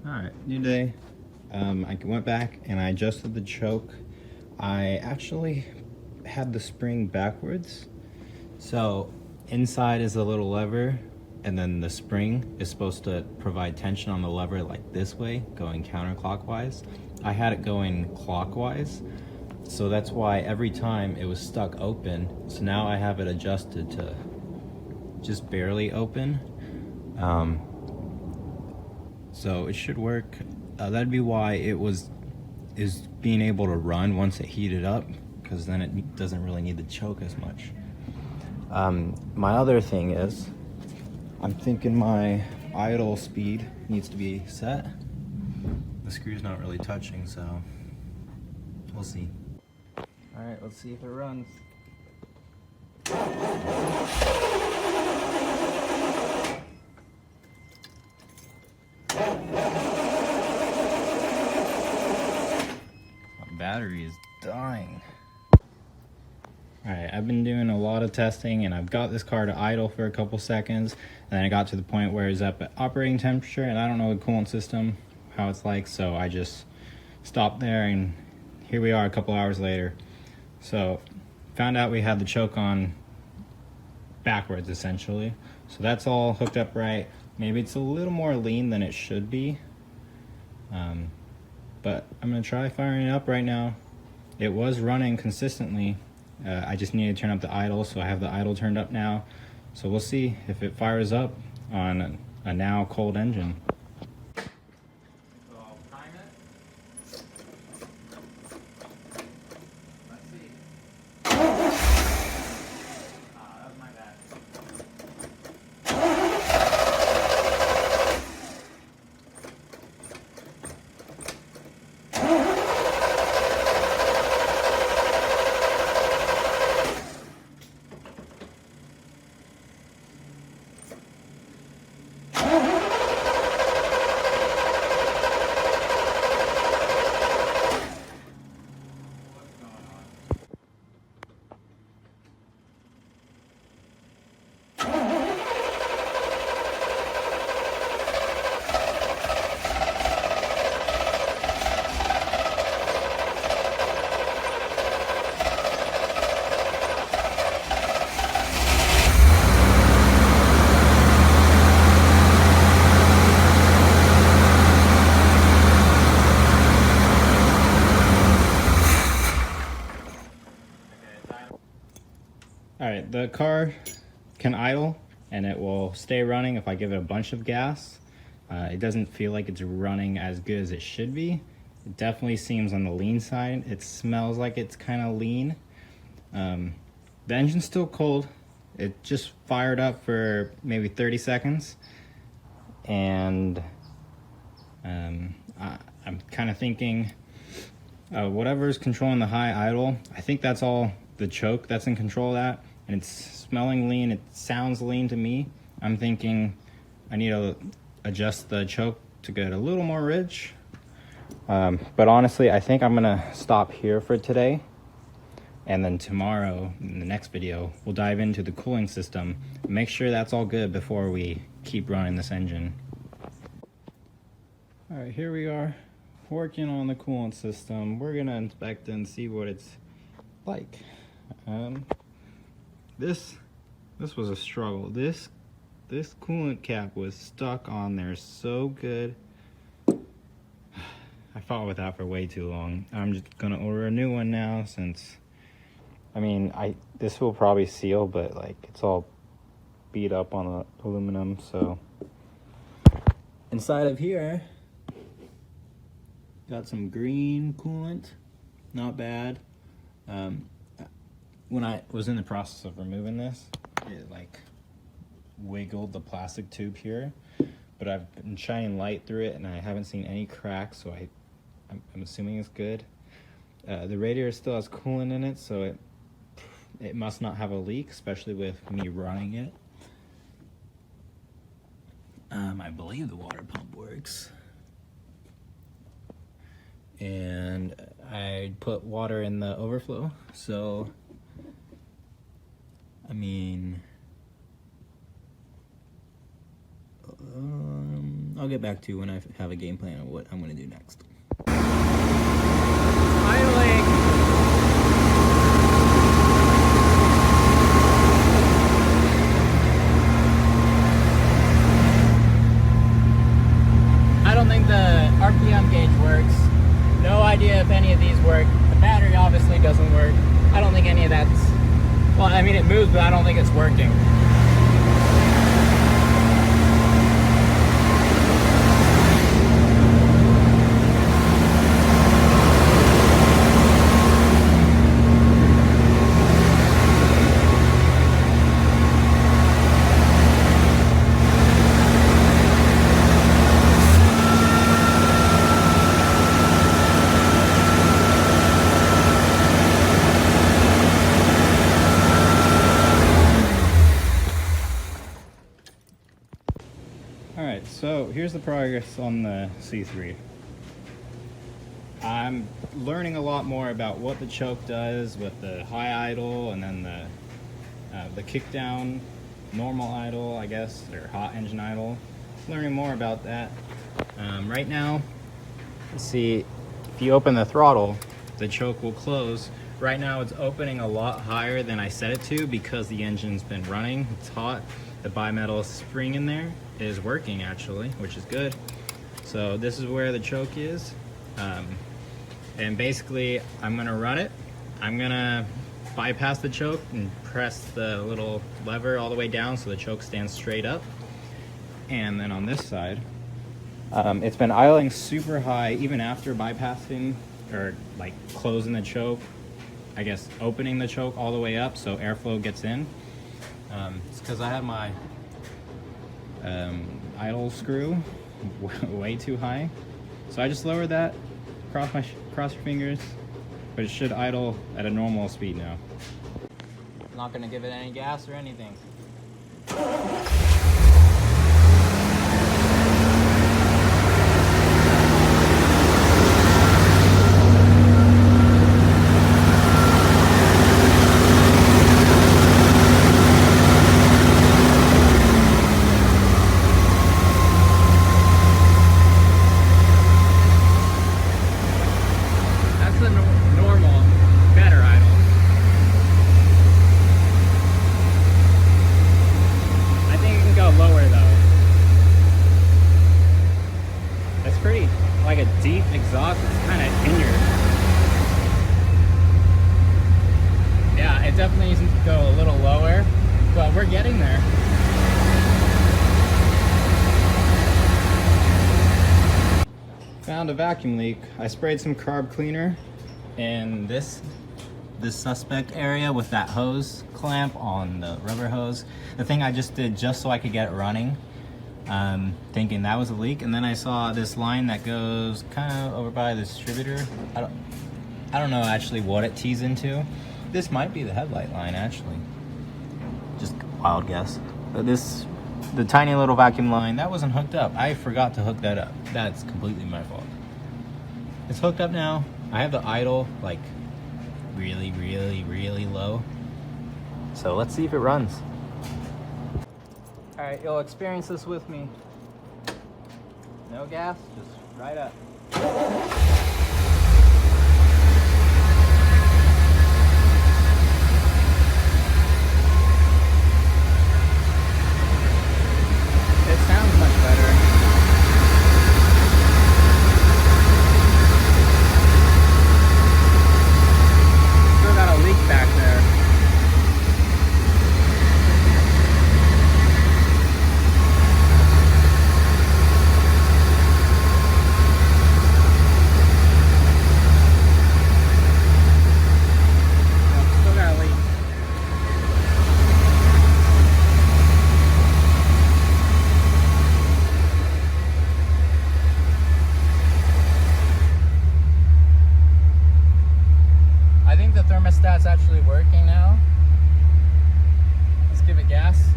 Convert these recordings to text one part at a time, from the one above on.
Alright, new day. I went back and I adjusted the choke. I actually had the spring backwards. So inside is a little lever, and then the spring is supposed to provide tension on the lever like this way, going counterclockwise. I had it going clockwise, so that's why every time it was stuck open. So now I have it adjusted to just barely open. So it should work. That'd be why is being able to run once it heated up, because then it doesn't really need the choke as much. My other thing is, I'm thinking my idle speed needs to be set. The screw's not really touching, so we'll see. All right, let's see if it runs. My battery is dying. Alright, I've been doing a lot of testing and I've got this car to idle for a couple seconds, and then I got to the point where it's up at operating temperature, and I don't know the coolant system, how it's like, so I just stopped there, and here we are a couple hours later. So found out we had the choke on backwards essentially, so that's all hooked up right. Maybe it's a little more lean than it should be, but I'm gonna try firing it up right now. It was running consistently. I just need to turn up the idle, so I have the idle turned up now. So we'll see if it fires up on a now cold engine. So I'll prime it. Let's see. That was my bad. Alright, the car can idle and it will stay running if I give it a bunch of gas. It doesn't feel like it's running as good as it should be. It definitely seems on the lean side. It smells like it's kind of lean. The engine's still cold. It just fired up for maybe 30 seconds. And I'm kind of thinking whatever's controlling the high idle, I think that's all the choke that's in control of that. And it's smelling lean, it sounds lean to me. I'm thinking I need to adjust the choke to get a little more rich. But honestly, I think I'm gonna stop here for today. And then tomorrow, in the next video, we'll dive into the cooling system. Make sure that's all good before we keep running this engine. All right, here we are, working on the coolant system. We're gonna inspect and see what it's like. This was a struggle. This coolant cap was stuck on there so good. I fought with that for way too long. I'm just gonna order a new one now, since I mean this will probably seal, but like it's all beat up on the aluminum. So inside of here got some green coolant, not bad. When I was in the process of removing this, it like wiggled the plastic tube here, but I've been shining light through it and I haven't seen any cracks, so I'm assuming it's good. The radiator still has coolant in it, so it must not have a leak, especially with me running it. I believe the water pump works. And I put water in the overflow, so I mean, I'll get back to you when I have a game plan of what I'm going to do next. Finally! I don't think the RPM gauge works. No idea if any of these work. The battery obviously doesn't work. I don't think any of that's... Well, I mean, it moves, but I don't think it's working. Alright, so here's the progress on the C3. I'm learning a lot more about what the choke does with the high idle and then the kick down normal idle, I guess, or hot engine idle. Learning more about that. Right now, let's see, if you open the throttle, the choke will close. Right now it's opening a lot higher than I set it to because the engine's been running. It's hot. The bimetal spring in there is working actually, which is good. So this is where the choke is. And basically I'm gonna run it. I'm gonna bypass the choke and press the little lever all the way down so the choke stands straight up. And then on this side, it's been idling super high even after bypassing or like closing the choke. I guess opening the choke all the way up so airflow gets in. It's because I have my idle screw way too high. So I just lowered that, cross your fingers, but it should idle at a normal speed now. I'm not gonna give it any gas or anything. Like a deep exhaust, it's kind of in your... Yeah, it definitely needs to go a little lower, but we're getting there. Found a vacuum leak. I sprayed some carb cleaner in this suspect area with that hose clamp on the rubber hose. The thing I just did just so I could get it running. Thinking that was a leak, and then I saw this line that goes kind of over by the distributor. I don't know actually what it tees into. This might be the headlight line actually. Just wild guess. But the tiny little vacuum line, that wasn't hooked up. I forgot to hook that up. That's completely my fault. It's hooked up now. I have the idle like really, really, really low. So let's see if it runs. All right, you'll experience this with me. No gas, just right up. It sounds much better. Still got a leak back there. Thermostat's actually working now. Let's give it gas.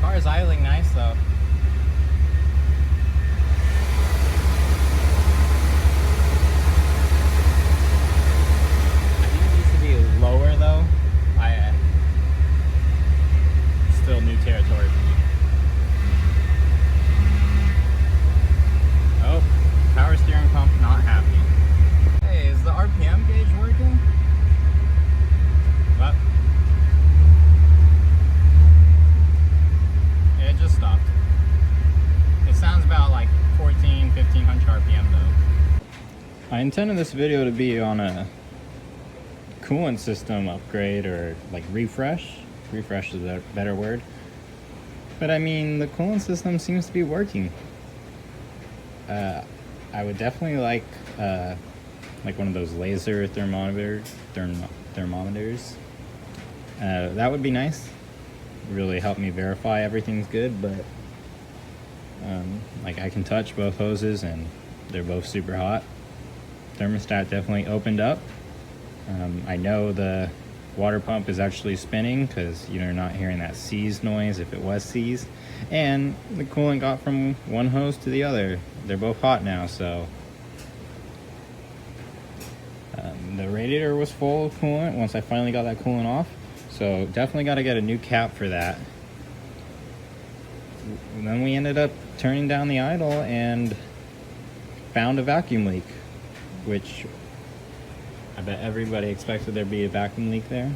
Car is idling nice though. intended this video to be on a coolant system upgrade or like refresh. Refresh is a better word. But I mean, the coolant system seems to be working. I would definitely like one of those laser thermometers. That would be nice. Really help me verify everything's good, but like I can touch both hoses and they're both super hot. Thermostat definitely opened up. I know the water pump is actually spinning because you're not hearing that seize noise if it was seized. And the coolant got from one hose to the other. They're both hot now, so the radiator was full of coolant once I finally got that coolant off. So definitely got to get a new cap for that. And then we ended up turning down the idle and found a vacuum leak, which I bet everybody expected there'd be a vacuum leak there.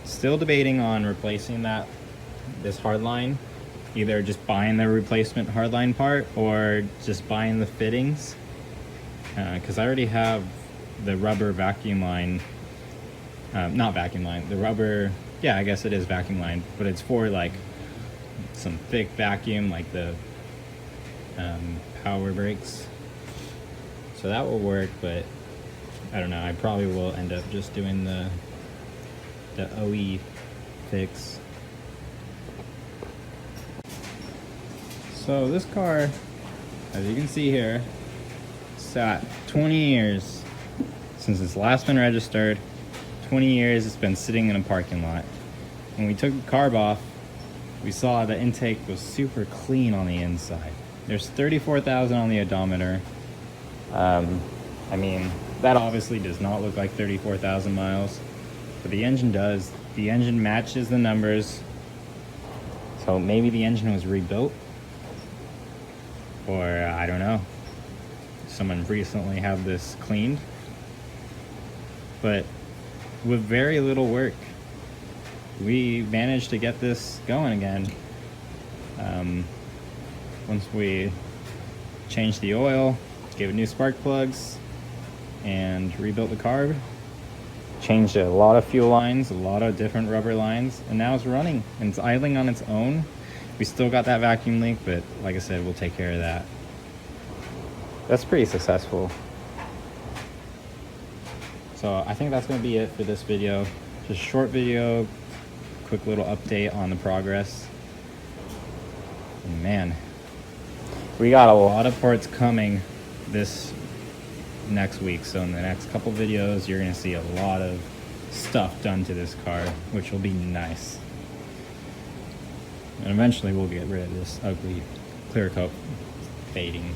Still debating on replacing this hardline, either just buying the replacement hardline part or just buying the fittings, because I already have the rubber vacuum line, not vacuum line, the rubber, yeah, I guess it is vacuum line, but it's for like some thick vacuum, like the power brakes. So that will work, but I don't know, I probably will end up just doing the OE fix. So this car, as you can see here, sat 20 years since it's last been registered. 20 years it's been sitting in a parking lot. When we took the carb off, we saw the intake was super clean on the inside. There's 34,000 on the odometer. I mean, that obviously does not look like 34,000 miles, but the engine does. The engine matches the numbers. So maybe the engine was rebuilt, or I don't know. Someone recently had this cleaned. But with very little work, we managed to get this going again. Once we changed the oil, gave it new spark plugs, and rebuilt the carb, changed a lot of fuel lines, a lot of different rubber lines, and now it's running and it's idling on its own. We still got that vacuum leak, but like I said, we'll take care of that. That's pretty successful. So I think that's going to be it for this video. Just a short video, quick little update on the progress. And man, we got a lot of parts coming this next week. So in the next couple videos, you're going to see a lot of stuff done to this car, which will be nice. And eventually we'll get rid of this ugly clear coat fading.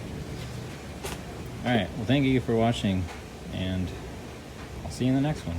Alright, well thank you for watching, and I'll see you in the next one.